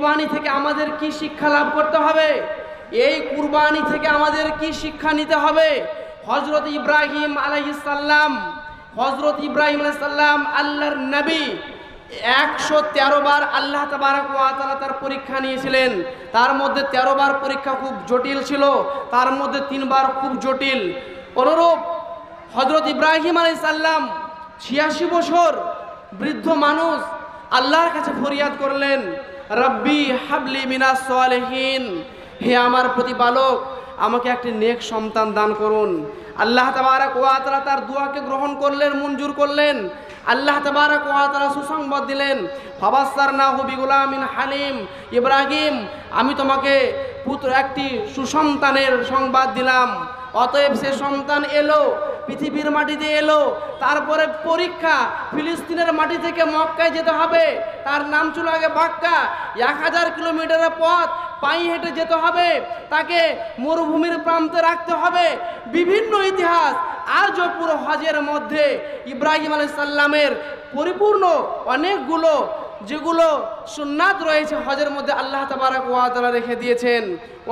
কুরবানি থেকে আমাদের কি শিক্ষা লাভ করতে হবে? এই কুরবানি থেকে আমাদের কি শিক্ষা নিতে হবে? হযরত ইব্রাহিম আলাইহিস সালাম, আল্লাহর নবী, 113 বার আল্লাহ তাবারক ওয়া তাআলা তার পরীক্ষা নিয়েছিলেন। তার মধ্যে 13 বার পরীক্ষা খুব জটিল ছিল, তার মধ্যে 3 বার খুব জটিল। অনুরূপ হযরত ইব্রাহিম আলাইহিস সালাম 86 বছর বৃদ্ধ মানুষ আল্লাহর কাছে ফরিয়াদ করলেন, রব্বি হাবলি মিনাস সালিহিন, হে আমার প্রতিপালক, আমাকে একটি নেক সন্তান দান করুন। আল্লাহ তাবারক ওয়া তাআলা তার দোয়াকে গ্রহণ করলেন, মঞ্জুর করলেন। আল্লাহ তাবারক ওয়া তাআলা সুসংবাদ দিলেন, ফাবাসসারনাহু বিগুলামিন হালিম, ইব্রাহিম, আমি তোমাকে পুত্র একটি সুসন্তানের সংবাদ দিলাম। অতএব সে সন্তান এলো, পৃথিবীর মাটিতে এলো। তারপরে পরীক্ষা, ফিলিস্তিনের মাটি থেকে মক্কায় যেতে হবে। তার নাম ছিল আগে বাক্কা। 1000 কিলোমিটারের পথ পায়ে হেঁটে যেতে হবে, তাকে মরুভূমির প্রান্তে রাখতে হবে। বিভিন্ন ইতিহাস আজও পুরো হজের মধ্যে ইব্রাহিম আলাইহিস সালামের পরিপূর্ণ অনেকগুলো যেগুলো সুন্নাত রয়েছে হজের মধ্যে আল্লাহ তাবারক ওয়া তাআলা রেখে দিয়েছেন।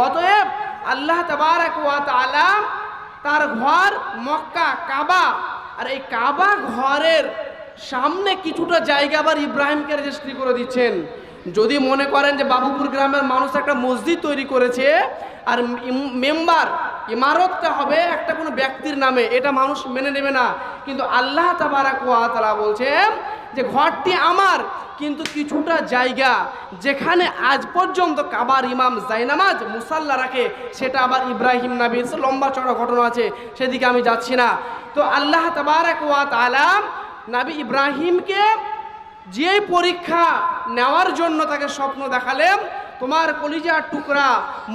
অতএব আল্লাহ তাবারক ওয়া তাআলা তার ঘর মক্কা, কাবা, আর এই কাবা ঘরের সামনে কিছুটা জায়গা আবার ইব্রাহিমকে রেজিস্ট্রি করে দিচ্ছেন। যদি মনে করেন যে বাবুপুর গ্রামের মানুষ একটা মসজিদ তৈরি করেছে আর মেম্বার ইমারতটা হবে একটা কোনো ব্যক্তির নামে, এটা মানুষ মেনে নেবে না। কিন্তু আল্লাহ তাবারক ওয়া তাআলা বলছেন যে ঘরটি আমার, কিন্তু কিছুটা জায়গা যেখানে আজ পর্যন্ত কাবার ইমাম জায়নামাজ মুসাল্লা রাখে, সেটা আবার ইব্রাহিম নবীর লম্বা চড়া ঘটনা আছে, সেদিকে আমি যাচ্ছি না। তো আল্লাহ তাবারক ওয়া তাআলা নবী ইব্রাহিমকে যে পরীক্ষা নেওয়ার জন্য তাকে স্বপ্ন দেখালেন, তোমার কলিজার টুকরা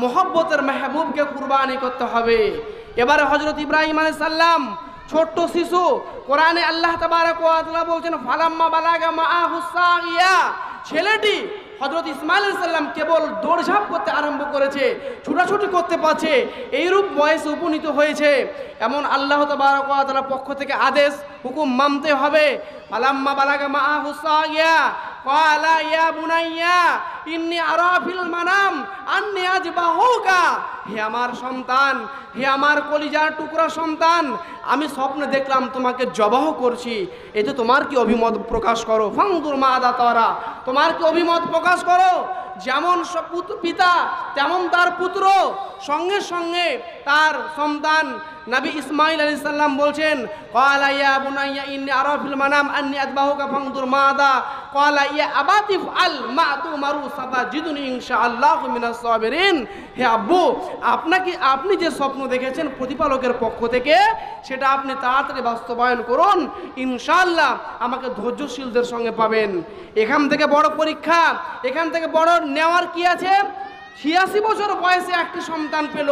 মোহব্বতের মেহবুবকে কুরবানি করতে হবে। এবারে হযরত ইব্রাহিম আলাইহিস সালাম ছোট্ট শিশু, কোরআনে আল্লাহ তাবারক ওয়া তাআলা বলছেন ফালাম্মা বালাগা মাআহু সাগিয়া, ছেলেটি হযরত ইসমাঈল আলাইহিস সালাম কেবল দৌড়ঝাঁপ করতে আরম্ভ করেছে, ছুটাছুটি করতে পারছে, এইরূপ বয়সে উপনীত হয়েছে। এমন আল্লাহ তাবারক ওয়া তাআলার পক্ষ থেকে আদেশ, হুকুম মানতে হবে। ফালাম্মা বালাগা মাআহু সাগিয়া ক্বালা ইয়া বুনাইয়া ইন্নী আরা ফিল মানাম আন্নী আযবাহুকা, হে আমার সন্তান, হে আমার কলিজার টুকরা সন্তান, আমি স্বপ্নে দেখলাম তোমাকে জবাহ করছি। এতে তোমার কি অভিমত প্রকাশ করো। ফানজুর মাযা তারা, তোমার কি অভিমত প্রকাশ করো। যেমন পিতা তেমন তার পুত্র, সঙ্গে সঙ্গে তার সন্তান নবী ইসমাঈল আলাইহিস সালাম বলছেন ক্বালা ইয়া বুনাইয়া ইন্নী আরা ফিল মানাম আন্নী আযবাহুকা ফানজুর মাযা ক্বালা ইয়া আবাতি ফাল মা তুমারু সাতাজিদুনি ইনশাআল্লাহু মিনাস সাবিরিন, হে আব্বু, আপনি যে স্বপ্ন দেখেছেন প্রতিপালকের পক্ষ থেকে, সেটা আপনি তাড়াতাড়ি বাস্তবায়ন করুন, ইনশাআল্লাহ আমাকে ধৈর্যশীলদের সঙ্গে পাবেন। এখান থেকে বড় পরীক্ষা, এখান থেকে বড় নেওয়ার কি আছে? 86 বছর বয়সে একটি সন্তান পেল,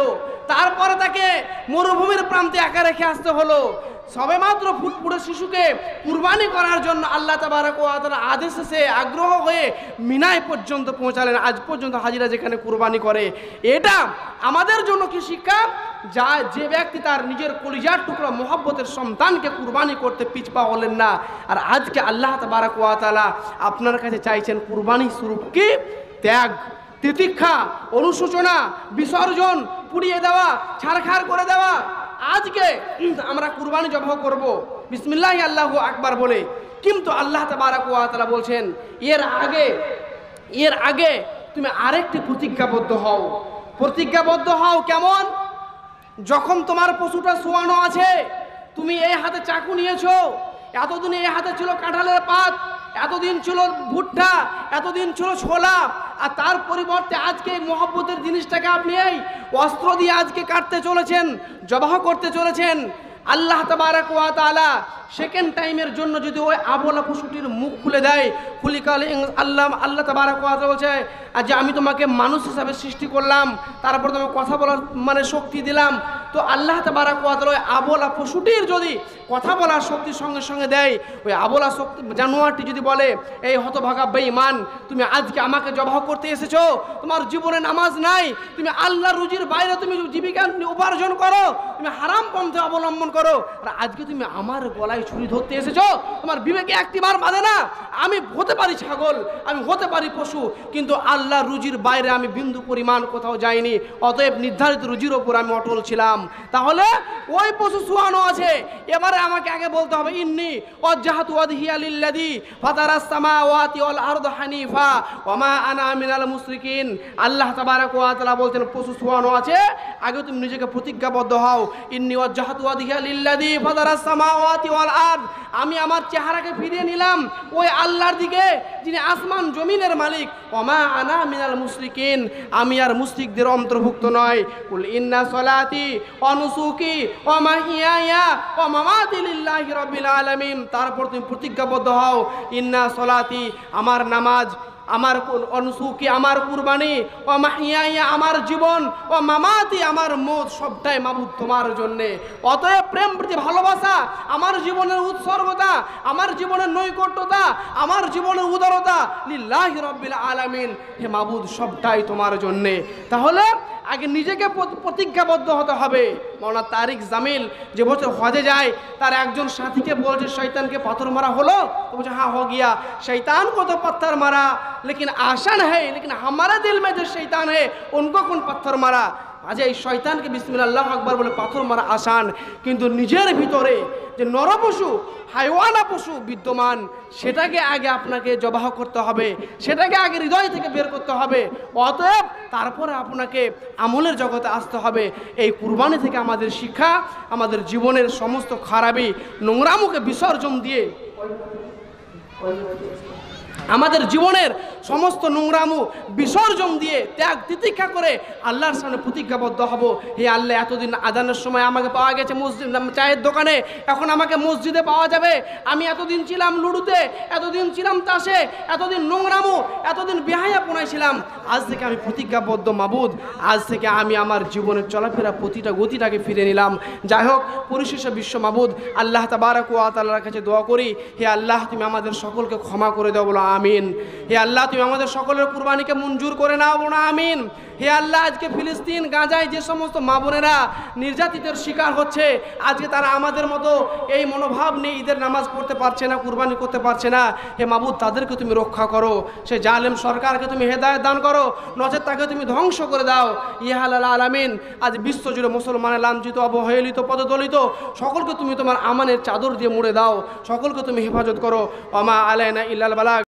তারপরে তাকে মরুভূমির প্রান্তে একা রেখে আসতে হলো। সবেমাত্র ফুটফুটে শিশুকে কুরবানি করার জন্য আল্লাহ তাবারক ওয়া তাআলা আদেশে সে আগ্রহ হয়ে মিনায় পর্যন্ত পৌঁছালেন। আজ পর্যন্ত হাজিরা যেখানে কুরবানি করে, এটা আমাদের জন্য কি শিক্ষা? যে ব্যক্তি তার নিজের কলিজার টুকরা মোহব্বতের সন্তানকে কুরবানি করতে পিছপা হলেন না, আর আজকে আল্লাহ তাবারক ওয়া তাআলা আপনার কাছে চাইছেন কুরবানি স্বরূপ কি? ত্যাগ, তিতিক্ষা, অনুশোচনা, বিসর্জন, পুড়িয়ে দেওয়া, ছারখার করে দেওয়া। আজকে আমরা কুরবানি জবাহ করব বিসমিল্লাহি আল্লাহু আকবার বলে, কিন্তু আল্লাহ তাবারক ওয়া তাআলা বলছেন এর আগে তুমি আরেকটি প্রতিজ্ঞাবদ্ধ হও। প্রতিজ্ঞাবদ্ধ হও কেমন? যখন তোমার পশুটা শোয়ানো আছে, তুমি এই হাতে চাকু নিয়েছো, এতদিন এই হাতে ছিল কাঁঠালের পাত, এতদিন ছিল ভুট্টা, এতদিন ছিল ছোলা, আর তার পরিবর্তে আজকে এই মহব্বতের জিনিসটাকে আপনি এই অস্ত্র দিয়ে আজকে কাটতে চলেছেন, জবাহ করতে চলেছেন। আল্লাহ তাবারক ওয়া তাআলা সেকেন্ড টাইমের জন্য যদি ওই আবলা পশুটির মুখ খুলে দেয়, আল্লাহ তাবারক ওয়া তাআলা বলছে যে আমি তোমাকে মানুষ হিসাবে সৃষ্টি করলাম, তারপর তোমাকে কথা বলার শক্তি দিলাম, তো আল্লাহ তাবারাক ওয়া তাআলা আবলা পশুটির যদি কথা বলার শক্তির সঙ্গে সঙ্গে দেয়, ওই আবলা শক্তি জানোয়ারটি যদি বলে, এই হতভাগা বেঈমান, তুমি আজকে আমাকে জবাহ করতে এসেছো, তোমার জীবনে নামাজ নাই, তুমি আল্লাহর রুজির বাইরে তুমি জীবিকা উপার্জন করো, তুমি হারাম পন্থা অবলম্বন করো, আর আজকে তুমি আমার গলায় ছুরি ধরতে এসেছো, তোমার বিবেকে একটিবার বাঁধে না? আমি হতে পারি ছাগল, আমি হতে পারি পশু, কিন্তু আল্লাহর রুজির বাইরে আমি বিন্দু পরিমাণ কোথাও যাইনি, অতএব নির্ধারিত রুজির ওপর আমি অটল ছিলাম। তাহলে ওই পশু সুয়ানো আছে। এবারে আমাকে আগে বলতে হবে, ইন্নী ওয়াজ্জাহাতু ওয়াজহিয়া লিল্লাযী ফাতারাস সামাওয়াতি ওয়াল আরদা হানিফা ওয়া মা আনা মিনাল মুশরিকিন। আল্লাহ তাবারাক ওয়া তাআলা বলছেন পশু সুয়ানো আছে, আগে তুমি নিজেকে প্রতিজ্ঞাবদ্ধ হও, ইন্নী ওয়াজ্জাহাতু ওয়াজহিয়া লিল্লাযী ফাতারাস সামাওয়াতি ওয়াল আরদ, আমি আমার চেহারাকে ফিরিয়ে নিলাম ওই আল্লাহর দিকে যিনি আসমান জমিনের মালিক। ওয়া মা আনা মিনাল মুশরিকিন, আমি আর মুশরিকদের অন্তর্ভুক্ত নয়। কুল ইন্না সলাতি ওয়া নুসুকি ওয়া মাহিয়ায়া ওয়া মামাতি লিল্লাহি রাব্বিল আলামিন। তারপর তুমি প্রতিজ্ঞাবদ্ধ হও, ইন্না সলাতি, আমার নামাজ, আমার অনুসুকি, আমার কুরবানি, ও মাহিয়াইয়া, আমার জীবন, ও মামাতি, আমার মত, সবটাই মাবুদ তোমার জন্যে। অতএব প্রেম প্রতি ভালোবাসা, আমার জীবনের উৎসর্গতা, আমার জীবনের নৈকট্যতা, আমার জীবনের উদারতা লিল্লাহি রাব্বিল আলামিন, হে মাবুদ সবটাই তোমার জন্যে। তাহলে আগে নিজেকে প্রতিজ্ঞাবদ্ধ হতে হবে। মাওলানা তারিক জামিল যে বছর হজে যায়, তার একজন সাথীকে বলছে, শয়তানকে পাথর মারা হলো? তো বলছে, হ্যাঁ हो गया। शैतान को तो पत्थर मारा, लेकिन आसान है, लेकिन हमारे दिल में जो शैतान है उनको कौन पत्थर मारा? আজ এই শয়তানকে বিসমিল্লাহ আল্লাহু আকবার বলে পাথর মারা আসান, কিন্তু নিজের ভিতরে যে নরপশু, হাইওয়ানা পশু বিদ্যমান, সেটাকে আগে আপনাকে জবাহ করতে হবে, সেটাকে আগে হৃদয় থেকে বের করতে হবে। অতএব তারপরে আপনাকে আমলের জগতে আসতে হবে। এই কুরবানি থেকে আমাদের শিক্ষা, আমাদের জীবনের সমস্ত খারাপি নোংরামুকে বিসর্জন দিয়ে, আমাদের জীবনের সমস্ত নোংরামু বিসর্জন দিয়ে, ত্যাগ তিতিক্ষা করে আল্লাহর সামনে প্রতিজ্ঞাবদ্ধ হব, হে আল্লাহ, এতদিন আজানের সময় আমাকে পাওয়া গেছে মসজিদ চায়ের দোকানে, এখন আমাকে মসজিদে পাওয়া যাবে। আমি এতদিন ছিলাম লুডুতে, এতদিন ছিলাম তাসে, এতদিন নোংরামু, এতদিন বেহায়াপনায় ছিলাম। আজ থেকে আমি প্রতিজ্ঞাবদ্ধ মাবুদ, আজ থেকে আমি আমার জীবনের চলাফেরা প্রতিটা গতিটাকে ফিরে নিলাম। যাই হোক, পরিশেষে বিশ্ব মাবুদ আল্লাহ তাবারাক ওয়া তাআলার কাছে দোয়া করি, হে আল্লাহ, তুমি আমাদের সকলকে ক্ষমা করে দাও, বলো আমিন। হে আল্লাহ, তুমি আমাদের সকলের কুরবানিকে মঞ্জুর করে নাও, বলো আমিন। হে আল্লাহ, আজকে ফিলিস্তিন গাজায় যে সমস্ত মা বোনেরা নির্যাতিতের শিকার হচ্ছে, আজকে তারা আমাদের মতো এই মনোভাব নিয়ে ঈদের নামাজ পড়তে পারছে না, কুরবানি করতে পারছে না, হে মাবুদ, তাদেরকে তুমি রক্ষা করো। সে জালেম সরকারকে তুমি হেদায়েত দান করো, নচেত তাকে তুমি ধ্বংস করে দাও। ইয়া আল্লাহ আলামিন, আজ বিশ্বজুড়ে মুসলমানের লাঞ্ছিত, অবহেলিত, পদদলিত সকলকে তুমি তোমার আমানের চাদর দিয়ে মুড়ে দাও, সকলকে তুমি হেফাজত করো। ওয়া মা আলাইনা ইল্লাল বালাগ।